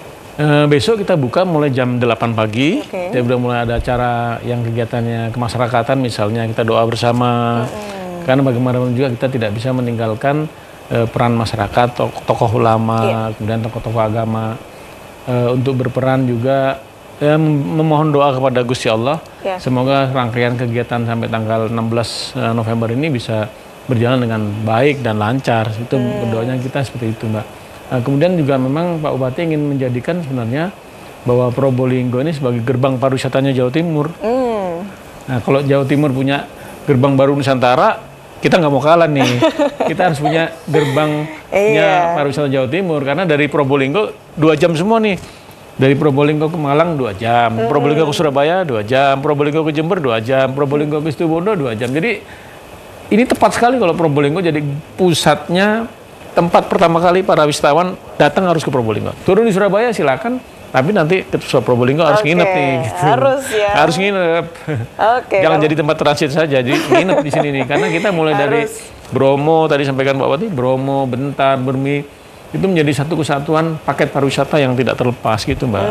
Besok kita buka mulai jam 8 pagi. Kita udah mulai ada acara yang kegiatannya kemasyarakatan, misalnya kita doa bersama. Karena bagaimanapun juga kita tidak bisa meninggalkan peran masyarakat, tokoh ulama, kemudian tokoh-tokoh agama untuk berperan juga, memohon doa kepada Gusti Allah. Semoga rangkaian kegiatan sampai tanggal 16 November ini bisa berjalan dengan baik dan lancar. Itu berdoanya kita seperti itu, Mbak. Kemudian juga memang Pak Bupati ingin menjadikan sebenarnya bahwa Probolinggo ini sebagai gerbang pariwisatanya Jawa Timur. Nah, kalau Jawa Timur punya gerbang baru Nusantara, kita nggak mau kalah nih. Kita harus punya gerbangnya pariwisata Jawa Timur, karena dari Probolinggo 2 jam semua nih. Dari Probolinggo ke Malang 2 jam, Probolinggo ke Surabaya 2 jam, Probolinggo ke Jember 2 jam, Probolinggo ke Situbondo 2 jam. Jadi ini tepat sekali kalau Probolinggo jadi pusatnya, tempat pertama kali para wisatawan datang harus ke Probolinggo. Turun di Surabaya silakan, tapi nanti ke Probolinggo harus nginep nih. Gitu. Harus ya. Harus nginep. Jangan jadi tempat transit saja, jadi nginep di sini nih. Karena kita mulai dari Bromo, tadi sampaikan Pak Bupati, Bromo, Bentar, Bermi, itu menjadi satu kesatuan paket pariwisata yang tidak terlepas gitu Mbak.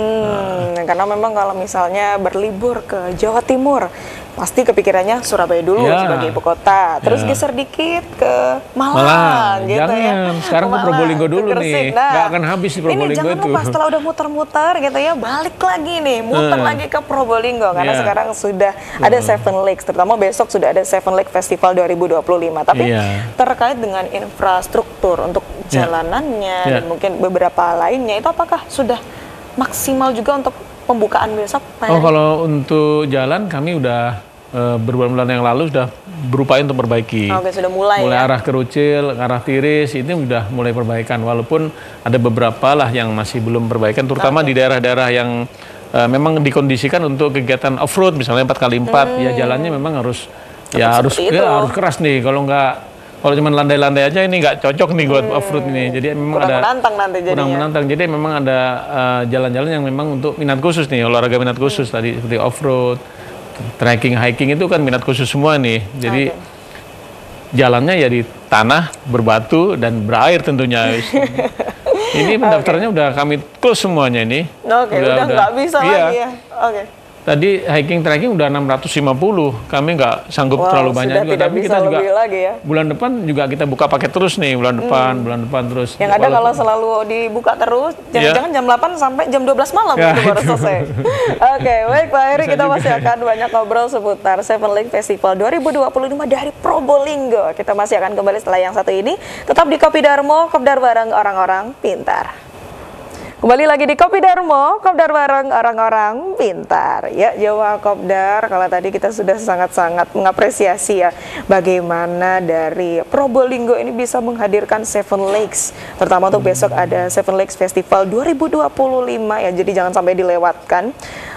Karena memang kalau misalnya berlibur ke Jawa Timur, pasti kepikirannya Surabaya dulu sebagai ibu kota, terus geser dikit ke Malang gitu. Jangan, sekarang ke Probolinggo dulu nih, nggak akan habis di Probolinggo ini itu. Jangan lupa setelah udah muter-muter gitu ya, balik lagi nih, muter lagi ke Probolinggo, karena sekarang sudah ada Seven Lakes, terutama besok sudah ada Seven Lakes Festival 2025. Tapi terkait dengan infrastruktur untuk jalanannya dan mungkin beberapa lainnya, itu apakah sudah maksimal juga untuk pembukaan besok? Kalau untuk jalan kami udah berbulan-bulan yang lalu sudah berupaya untuk perbaiki. Sudah mulai arah Kerucil, arah Tiris ini sudah mulai perbaikan. Walaupun ada beberapa lah yang masih belum perbaikan, terutama di daerah-daerah yang memang dikondisikan untuk kegiatan off-road, misalnya 4x4, ya jalannya memang harus harus keras nih. Kalau cuma landai-landai aja ini nggak cocok nih buat off-road ini. Jadi memang kurang menantang. Jadi memang ada jalan-jalan yang memang untuk minat khusus nih, olahraga minat khusus tadi seperti off-road, trekking, hiking itu kan minat khusus semua nih. Jadi jalannya ya di tanah, berbatu dan berair tentunya. Ini pendaftarannya udah kami close semuanya ini. Udah nggak bisa lagi ya. Tadi hiking trekking udah 650, kami nggak sanggup terlalu banyak juga, tapi kita juga bulan depan juga kita buka paket terus nih, bulan depan terus. Yang ada kalau selalu dibuka terus, jangan-jangan jam 8 sampai jam 12 malam itu baru selesai. Baik Pak Heri, kita masih akan banyak ngobrol seputar Seven Lakes Festival 2025 dari Probolinggo. Kita masih akan kembali setelah yang satu ini, tetap di Kopi Darmo, kopdar bareng orang-orang pintar. Kembali lagi di Kopi Darmo, kopdar bareng orang-orang pintar. Ya, Jawa Kopdar, kalau tadi kita sudah sangat-sangat mengapresiasi ya bagaimana dari Probolinggo ini bisa menghadirkan Seven Lakes. Terutama untuk besok ada Seven Lakes Festival 2025 ya, jadi jangan sampai dilewatkan.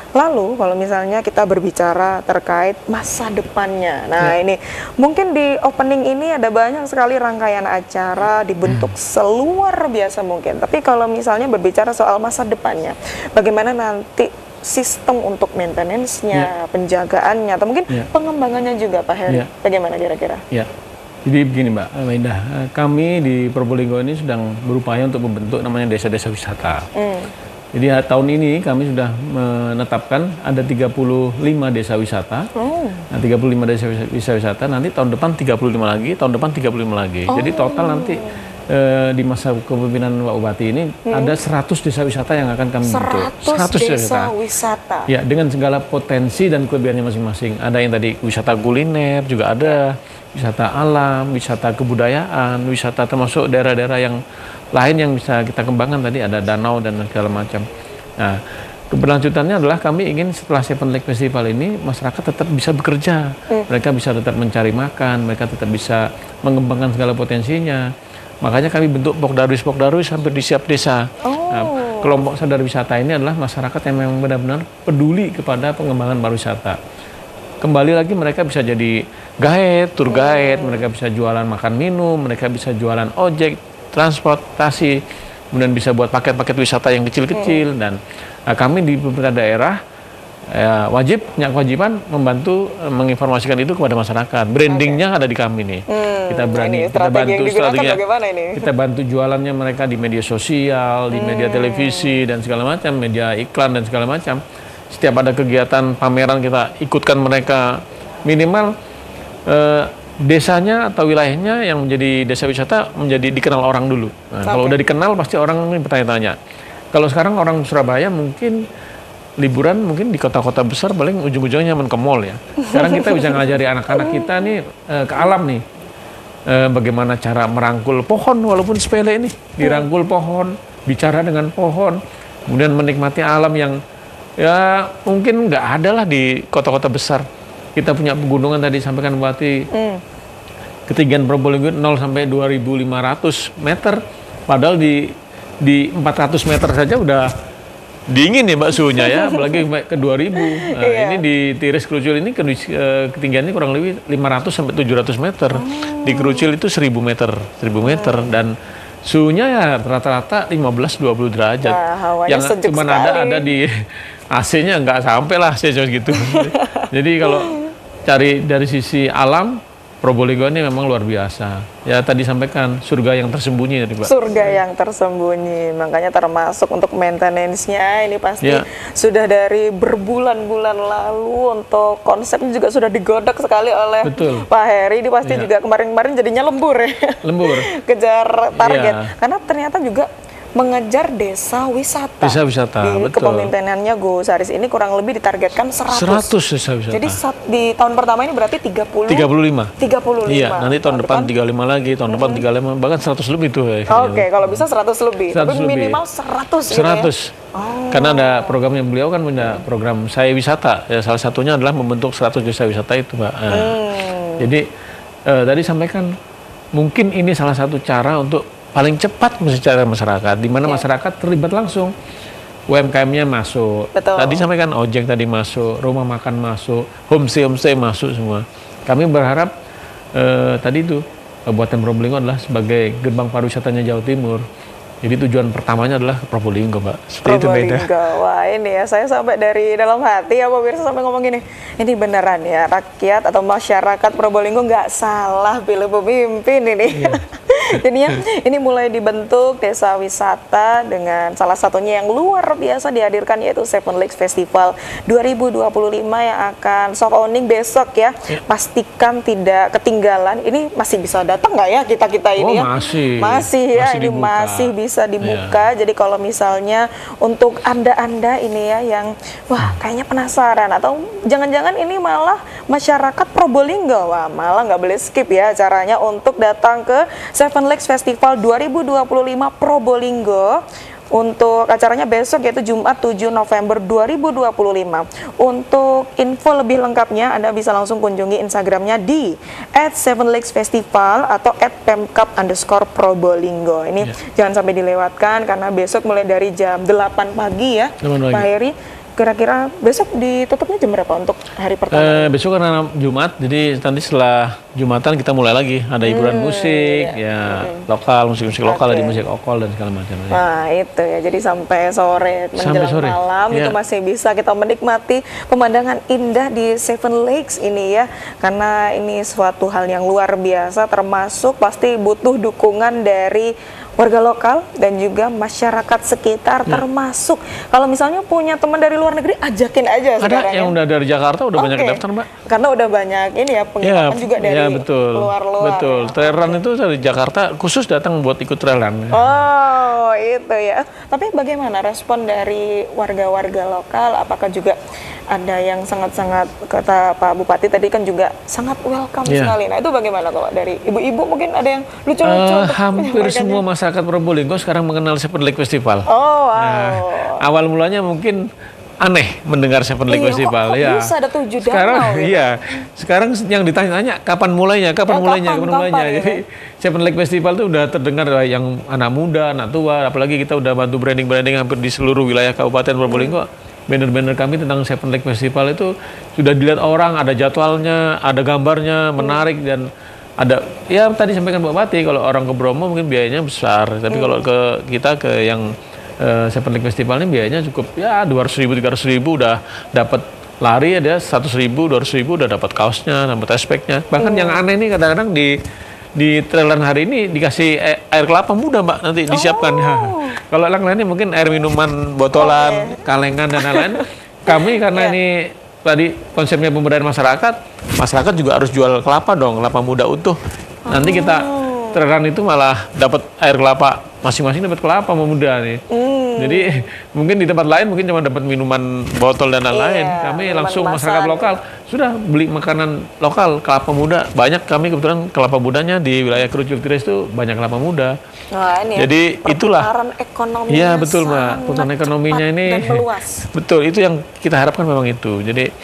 Lalu kalau misalnya kita berbicara terkait masa depannya, nah ini mungkin di opening ini ada banyak sekali rangkaian acara dibentuk seluar biasa mungkin. Tapi kalau misalnya berbicara soal masa depannya, bagaimana nanti sistem untuk maintenance-nya, penjagaannya, atau mungkin pengembangannya juga Pak Heri, bagaimana kira-kira? Jadi begini Mbak Indah, kami di Probolinggo ini sedang berupaya untuk membentuk namanya desa-desa wisata. Jadi tahun ini kami sudah menetapkan ada 35 desa wisata. Nah, 35 desa wisata, nanti tahun depan 35 lagi, tahun depan 35 lagi. Jadi total nanti di masa kepemimpinan Pak Bupati ini ada 100 desa wisata yang akan kami bentuk. 100 desa wisata. Ya, dengan segala potensi dan kelebihannya masing-masing. Ada yang tadi wisata kuliner, juga ada wisata alam, wisata kebudayaan, wisata termasuk daerah-daerah yang lain yang bisa kita kembangkan tadi, ada danau dan segala macam. Nah, keberlanjutannya adalah kami ingin setelah Seven Lake Festival ini masyarakat tetap bisa bekerja, mereka bisa tetap mencari makan, mereka tetap bisa mengembangkan segala potensinya. Makanya kami bentuk Pokdarwis hampir di setiap desa. Nah, kelompok sadar wisata ini adalah masyarakat yang memang benar-benar peduli kepada pengembangan pariwisata. Kembali lagi mereka bisa jadi guide, tour guide, mereka bisa jualan makan minum, mereka bisa jualan ojek, transportasi, kemudian bisa buat paket-paket wisata yang kecil-kecil. Dan kami di beberapa daerah punya kewajiban membantu menginformasikan itu kepada masyarakat. Brandingnya ada di kami nih. Kita bantu strategi. Kita bantu jualannya mereka di media sosial, di media televisi dan segala macam, media iklan dan segala macam. Setiap ada kegiatan pameran kita ikutkan mereka, minimal desanya atau wilayahnya yang menjadi desa wisata menjadi dikenal orang dulu. Nah, kalau udah dikenal pasti orang ini bertanya-tanya. Kalau sekarang orang Surabaya mungkin liburan mungkin di kota-kota besar paling ujung-ujungnya nyaman ke mall ya. Sekarang kita bisa ngajari anak-anak kita nih ke alam nih. Bagaimana cara merangkul pohon walaupun sepele ini. Dirangkul pohon, bicara dengan pohon, kemudian menikmati alam yang ya mungkin nggak ada lah di kota-kota besar. Kita punya pegunungan tadi sampaikan Bupati. Ketinggian Probolinggo 0 sampai 2.500 meter. Padahal di 400 meter saja udah dingin ya Mbak suhunya ya, apalagi ke 2000. Nah, ini di Tiris Krucil ini ketinggiannya kurang lebih 500 sampai 700 meter. Di Krucil itu 1000 meter dan suhunya ya rata-rata 15-20 derajat. Yang cuma ada di AC-nya nggak sampai lah gitu. Jadi kalau cari dari sisi alam, Probolinggo ini memang luar biasa. Ya tadi sampaikan surga yang tersembunyi tadi Pak. Surga yang tersembunyi, makanya termasuk untuk maintenance-nya ini pasti sudah dari berbulan-bulan lalu. Untuk konsepnya juga sudah digodok sekali oleh Pak Heri. Ini pasti juga kemarin-kemarin jadinya lembur ya. Lembur. Kejar target. Karena ternyata juga mengejar desa wisata. Desa wisata, betul. Kepemimpinannya Gus Haris ini kurang lebih ditargetkan 100 desa wisata. Jadi di tahun pertama ini berarti 35. Iya, nanti tahun depan 35 lagi, tahun depan 35, bahkan 100 lebih tuh. Oke, kalau bisa 100 lebih. 100 tapi minimal 100 100. Gitu ya? Karena ada programnya beliau kan punya program Saya Wisata. Ya, salah satunya adalah membentuk 100 desa wisata itu, Pak. Jadi tadi sampaikan mungkin ini salah satu cara untuk paling cepat secara masyarakat, di mana masyarakat terlibat langsung. UMKM-nya masuk. Tadi sampaikan ojek tadi masuk, rumah makan masuk, homestay masuk semua. Kami berharap tadi itu Kabupaten Probolinggo adalah sebagai gerbang pariwisatanya Jawa Timur. Jadi tujuan pertamanya adalah Probolinggo, Mbak. Seperti itu beda. Wah, ini ya saya sampai dari dalam hati ya, pemirsa sampai ngomong gini. Ini beneran ya, rakyat atau masyarakat Probolinggo nggak salah pilih pemimpin ini. Jadinya ini mulai dibentuk desa wisata dengan salah satunya yang luar biasa dihadirkan yaitu Seven Lakes Festival 2025 yang akan soft opening besok ya. Pastikan tidak ketinggalan. Ini masih bisa datang nggak ya kita ini ya? Masih ya, ini dibuka. Masih bisa dibuka. Jadi kalau misalnya untuk anda ini ya yang wah kayaknya penasaran atau jangan-jangan ini malah masyarakat Probolinggo, wah malah nggak boleh skip ya acaranya untuk datang ke Seven Lakes Festival 2025 Probolinggo. Untuk acaranya besok yaitu Jumat 7 November 2025. Untuk info lebih lengkapnya Anda bisa langsung kunjungi Instagramnya di @7lakesfestival atau @pemkap_Probolinggo. Ini jangan sampai dilewatkan karena besok mulai dari jam 8 pagi ya Pak Heri. Kira-kira besok ditutupnya jam berapa untuk hari pertama? Besok karena Jumat, jadi nanti setelah Jumatan kita mulai lagi. Ada hiburan musik, lokal, musik lokal, ada musik okol dan segala macam. Nah itu ya, jadi sampai sore menjelang malam itu masih bisa kita menikmati pemandangan indah di Seven Lakes ini ya. Karena ini suatu hal yang luar biasa, termasuk pasti butuh dukungan dari warga lokal dan juga masyarakat sekitar, termasuk kalau misalnya punya teman dari luar negeri, ajakin aja ada sekarang. yang udah dari Jakarta udah banyak daftar, Mbak. Karena udah banyak ini ya penginapan juga dari luar-luar. Betul. Trail run itu dari Jakarta khusus datang buat ikut trail run. Oh, itu ya. Tapi bagaimana respon dari warga-warga lokal? Apakah juga ada yang sangat-sangat, kata Pak Bupati tadi kan juga sangat welcome sekali. Nah, itu bagaimana kalau dari ibu-ibu mungkin ada yang lucu-lucu? Hampir semua masyarakat Probolinggo sekarang mengenal Seven Lake Festival. Oh, wow. Nah, awal mulanya mungkin aneh mendengar Seven Lake Festival. Kok bisa ada 7 danau? Sekarang gitu? sekarang yang ditanya-tanya kapan mulainya. Jadi Seven Lake Festival itu udah terdengar yang anak muda, anak tua, apalagi kita udah bantu branding hampir di seluruh wilayah Kabupaten Probolinggo. Banner-banner kami tentang Seven Lake Festival itu sudah dilihat orang, ada jadwalnya, ada gambarnya, menarik, dan ada, ya tadi sampaikan Pak Bupati, kalau orang ke Bromo mungkin biayanya besar, tapi kalau kita ke yang Seven Lake Festival ini biayanya cukup ya 200.000, 300.000 udah dapat lari, ada 100.000, 200.000 udah dapat kaosnya, dapat tespeknya. Bahkan yang aneh nih kadang-kadang di trailer hari ini dikasih air kelapa muda, Mbak, nanti disiapkan. Kalau yang lainnya mungkin air minuman botolan, kalengan dan lain-lain. Kami karena ini tadi konsepnya pemberdayaan masyarakat juga harus jual kelapa dong, kelapa muda utuh. Nanti kita trailer itu malah dapat air kelapa, masing-masing dapat kelapa muda nih. Jadi mungkin di tempat lain mungkin cuma dapat minuman botol dan lain-lain. Kami langsung masyarakat lokal sudah beli makanan lokal, kelapa muda. Banyak kami kebetulan kelapa mudanya di wilayah Kerucuk Tiris itu banyak kelapa muda. Nah, ini jadi itulah. Ekonominya. Iya betul, Mbak. Putaran ekonominya ini betul, itu yang kita harapkan memang itu. Jadi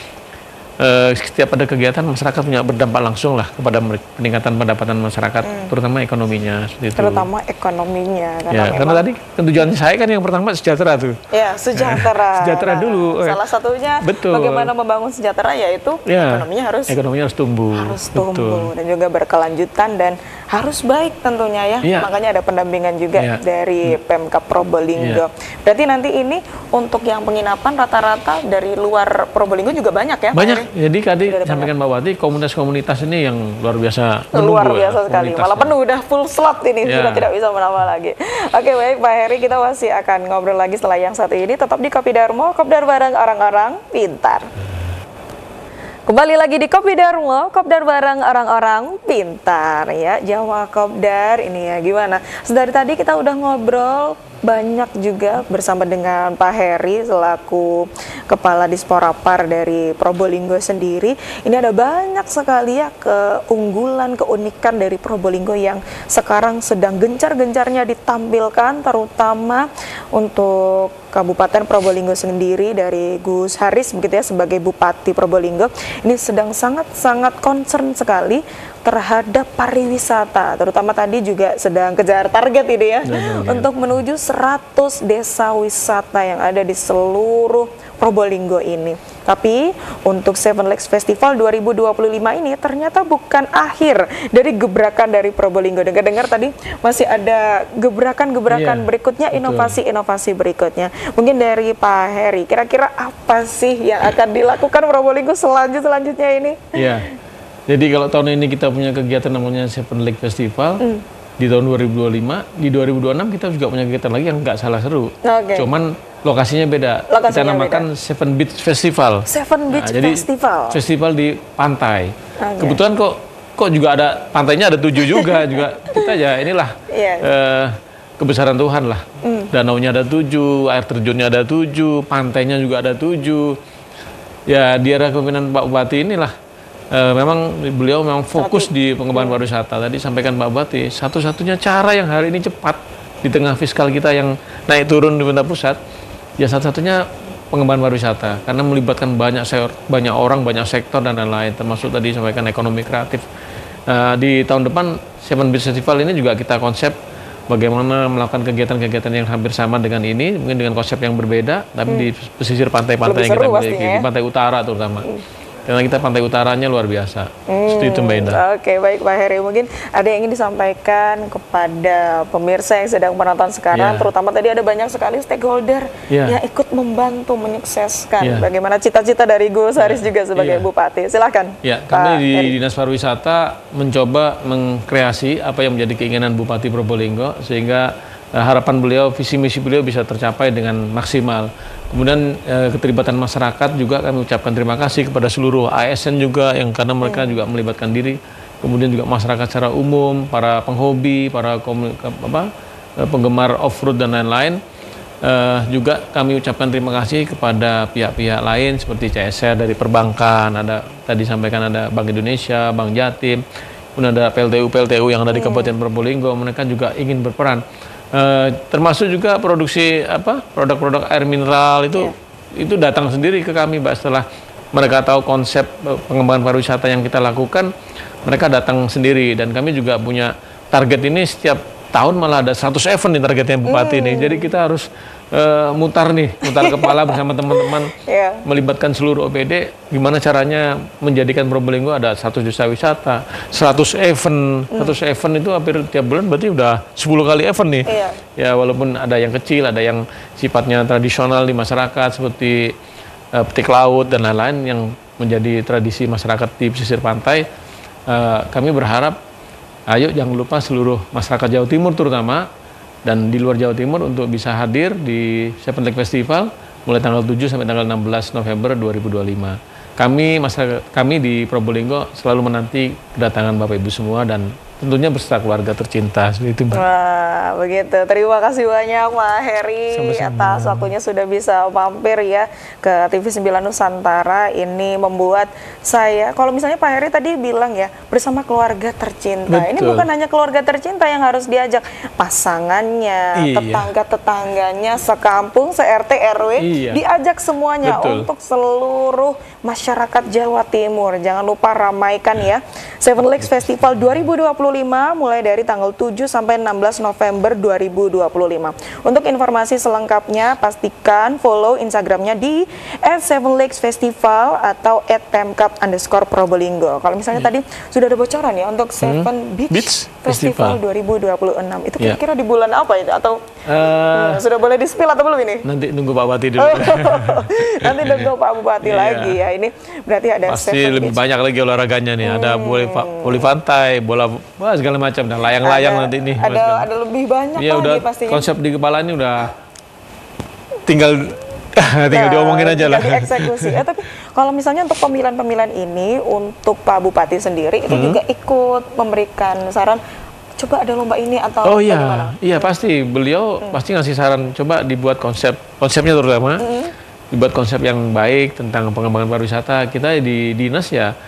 setiap ada kegiatan masyarakat punya berdampak langsung lah kepada peningkatan pendapatan masyarakat, terutama ekonominya seperti itu. Terutama ekonominya. Karena tadi tujuan saya kan yang pertama sejahtera tuh. Ya, sejahtera. Sejahtera dulu. Salah satunya bagaimana membangun sejahtera, yaitu ekonominya harus tumbuh. Dan juga berkelanjutan dan harus baik tentunya ya. Makanya ada pendampingan juga dari Pemkab Probolinggo. Berarti nanti ini untuk yang penginapan rata-rata dari luar Probolinggo juga banyak ya? Banyak. Jadi tadi sampaikan Mbak Wati, komunitas-komunitas ini yang luar biasa. Luar biasa sekali. Malah penuh, udah full slot ini, sudah tidak bisa menambah lagi. Oke, baik Pak Heri, kita masih akan ngobrol lagi setelah yang satu ini. Tetap di Kopi Darmo, Kopdar bareng orang-orang pintar. Kembali lagi di Kopi Darmo, Kopdar bareng orang-orang pintar ya. Jawa Kopdar ini ya, gimana? Sedari tadi kita udah ngobrol banyak juga bersama dengan Pak Heri selaku Kepala Disporapar dari Probolinggo sendiri. Ini ada banyak sekali ya keunggulan, keunikan dari Probolinggo yang sekarang sedang gencar-gencarnya ditampilkan, terutama untuk Kabupaten Probolinggo sendiri dari Gus Haris begitu ya sebagai Bupati Probolinggo. Ini sedang sangat-sangat concern sekali terhadap pariwisata, terutama tadi juga sedang kejar target ini ya, untuk menuju 100 desa wisata yang ada di seluruh Probolinggo ini. Tapi untuk Seven Lakes Festival 2025 ini ternyata bukan akhir dari gebrakan dari Probolinggo. Dengar-dengar tadi masih ada gebrakan-gebrakan berikutnya, inovasi-inovasi berikutnya. Mungkin dari Pak Heri, kira-kira apa sih yang akan dilakukan Probolinggo selanjutnya ini? Iya. Jadi kalau tahun ini kita punya kegiatan namanya Seven Lake Festival, di tahun 2025, di 2026 kita juga punya kegiatan lagi yang nggak salah seru. Cuman lokasinya beda. Kita namakan Seven Beach Festival. Seven Beach Festival. Jadi festival di pantai. Kebetulan kok juga ada pantainya, ada 7 juga kita ya inilah kebesaran Tuhan lah. Danaunya ada 7, air terjunnya ada 7, pantainya juga ada 7. Ya di era kepemimpinan Pak Bupati inilah beliau memang fokus di pengembangan pariwisata. Tadi sampaikan Pak Bupati, satu-satunya cara yang hari ini cepat di tengah fiskal kita yang naik turun di pemerintah pusat, ya satu-satunya pengembangan pariwisata, karena melibatkan banyak orang, banyak sektor dan lain-lain, termasuk tadi sampaikan ekonomi kreatif. Di tahun depan Seven Beach Festival ini juga kita konsep bagaimana melakukan kegiatan-kegiatan yang hampir sama dengan ini, mungkin dengan konsep yang berbeda, tapi di pesisir pantai-pantai yang kita miliki, di pantai utara terutama. Karena kita pantai utaranya luar biasa. Itu Mbak Indah. Oke, baik Pak Heri. Mungkin ada yang ingin disampaikan kepada pemirsa yang sedang menonton sekarang, terutama tadi ada banyak sekali stakeholder yang ikut membantu menyukseskan bagaimana cita-cita dari Gus Haris juga sebagai Bupati. Silakan. Ya, kami di Dinas Pariwisata mencoba mengkreasi apa yang menjadi keinginan Bupati Probolinggo sehingga harapan beliau, visi misi beliau bisa tercapai dengan maksimal. Kemudian keterlibatan masyarakat juga kami ucapkan terima kasih kepada seluruh ASN juga yang karena mereka juga melibatkan diri. Kemudian juga masyarakat secara umum, para penghobi, para penggemar off-road dan lain-lain. Juga kami ucapkan terima kasih kepada pihak-pihak lain seperti CSR dari perbankan, ada tadi sampaikan ada Bank Indonesia, Bank Jatim, kemudian ada PLTU yang ada di Kabupaten Probolinggo, mereka juga ingin berperan. Termasuk juga produksi produk-produk air mineral itu datang sendiri ke kami, Mbak, setelah mereka tahu konsep pengembangan pariwisata yang kita lakukan, mereka datang sendiri. Dan kami juga punya target ini setiap tahun malah ada 100 event di targetnya Bupati ini. Jadi kita harus mutar kepala bersama teman-teman, melibatkan seluruh OPD, gimana caranya menjadikan Probolinggo ada 100 desa wisata, 100 event. 100 event itu hampir tiap bulan, berarti udah 10 kali event nih. Ya, walaupun ada yang kecil, ada yang sifatnya tradisional di masyarakat seperti petik laut dan lain-lain yang menjadi tradisi masyarakat di pesisir pantai. Kami berharap, ayo jangan lupa seluruh masyarakat Jawa Timur terutama dan di luar Jawa Timur untuk bisa hadir di Seven Lake Festival mulai tanggal 7 sampai tanggal 16 November 2025. Kami di Probolinggo selalu menanti kedatangan Bapak Ibu semua dan tentunya beserta keluarga tercinta. Seperti itu, Mbak. Wah, begitu. Terima kasih banyak Pak Heri atas waktunya sudah bisa mampir ya ke TV9 Nusantara. Ini membuat saya, kalau misalnya Pak Heri tadi bilang ya, bersama keluarga tercinta. Betul. Ini bukan hanya keluarga tercinta yang harus diajak, pasangannya, tetangga-tetangganya, sekampung, se-RT, RW, diajak semuanya untuk seluruh masyarakat Jawa Timur. Jangan lupa ramaikan ya Seven Lakes Festival 2025 mulai dari tanggal 7 sampai 16 November 2025. Untuk informasi selengkapnya pastikan follow Instagramnya di @7lakesfestival atau @pemkap_Probolinggo. Kalau misalnya tadi sudah ada bocoran ya untuk Seven Beach Festival 2026 itu kira-kira di bulan apa itu atau sudah boleh di-spill atau belum ini? Nanti nunggu Pak Bupati dulu. Nanti nunggu Pak Bupati lagi ya. Ini berarti ada pasti lebih banyak lagi olahraganya nih. Ada voli pantai, bola segala macam, dan layang-layang nanti nih. Ada lebih banyak lagi pastinya. Konsep di kepala ini udah tinggal diomongin aja lah. Dieksekusi. Tapi kalau misalnya untuk pemilihan-pemilihan ini untuk Pak Bupati sendiri itu juga ikut memberikan saran, coba ada lomba ini atau bagaimana? Iya pasti. Beliau pasti ngasih saran, coba dibuat konsepnya terutama, dibuat konsep yang baik tentang pengembangan pariwisata. Kita di dinas ya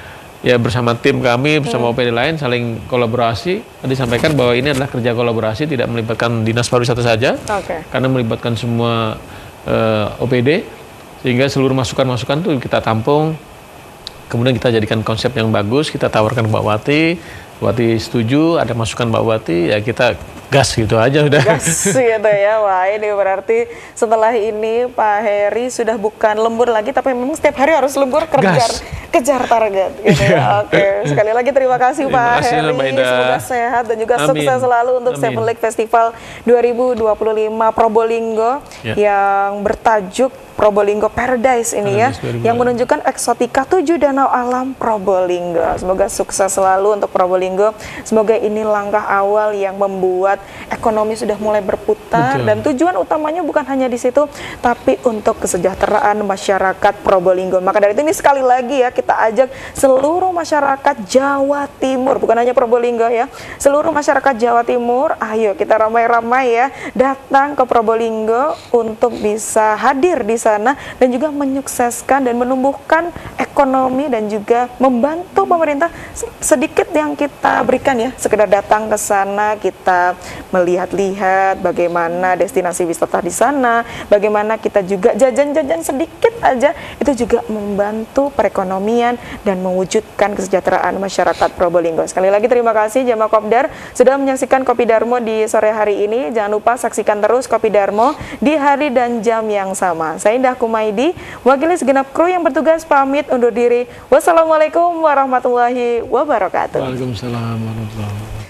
bersama tim kami, bersama OPD lain saling kolaborasi. Tadi sampaikan bahwa ini adalah kerja kolaborasi, tidak melibatkan dinas pariwisata saja, karena melibatkan semua OPD, sehingga seluruh masukan-masukan itu kita tampung, kemudian kita jadikan konsep yang bagus, kita tawarkan ke Pak Bupati setuju, ada masukan Pak Bupati, ya kita gas gitu aja udah. Gas gitu ya. Wah, ini berarti setelah ini Pak Heri sudah bukan lembur lagi, tapi memang setiap hari harus lembur kejar target gitu ya. Oke, sekali lagi terima kasih Pak Heri. Semoga sehat dan juga sukses selalu untuk Seven Lake Festival 2025 Probolinggo yang bertajuk Probolinggo Paradise ini ya, yang menunjukkan eksotika 7 danau alam Probolinggo. Semoga sukses selalu untuk Probolinggo. Semoga ini langkah awal yang membuat ekonomi sudah mulai berputar. Dan tujuan utamanya bukan hanya di situ, tapi untuk kesejahteraan masyarakat Probolinggo. Maka dari itu ini sekali lagi ya, kita ajak seluruh masyarakat Jawa Timur, bukan hanya Probolinggo ya, seluruh masyarakat Jawa Timur, ayo kita ramai-ramai ya datang ke Probolinggo untuk bisa hadir di sana dan juga menyukseskan dan menumbuhkan ekonomi dan juga membantu pemerintah sedikit yang kita berikan ya, sekedar datang ke sana, kita melihat-lihat bagaimana destinasi wisata di sana, bagaimana kita juga jajan-jajan sedikit aja, itu juga membantu perekonomian dan mewujudkan kesejahteraan masyarakat Probolinggo. Sekali lagi terima kasih Jamaah Kopdar sudah menyaksikan Kopi Darmo di sore hari ini. Jangan lupa saksikan terus Kopi Darmo di hari dan jam yang sama. Saya Indah Kumaidi, wakili segenap kru yang bertugas pamit undur diri. Wassalamualaikum warahmatullahi wabarakatuh. Waalaikumsalam warahmatullahi wabarakatuh.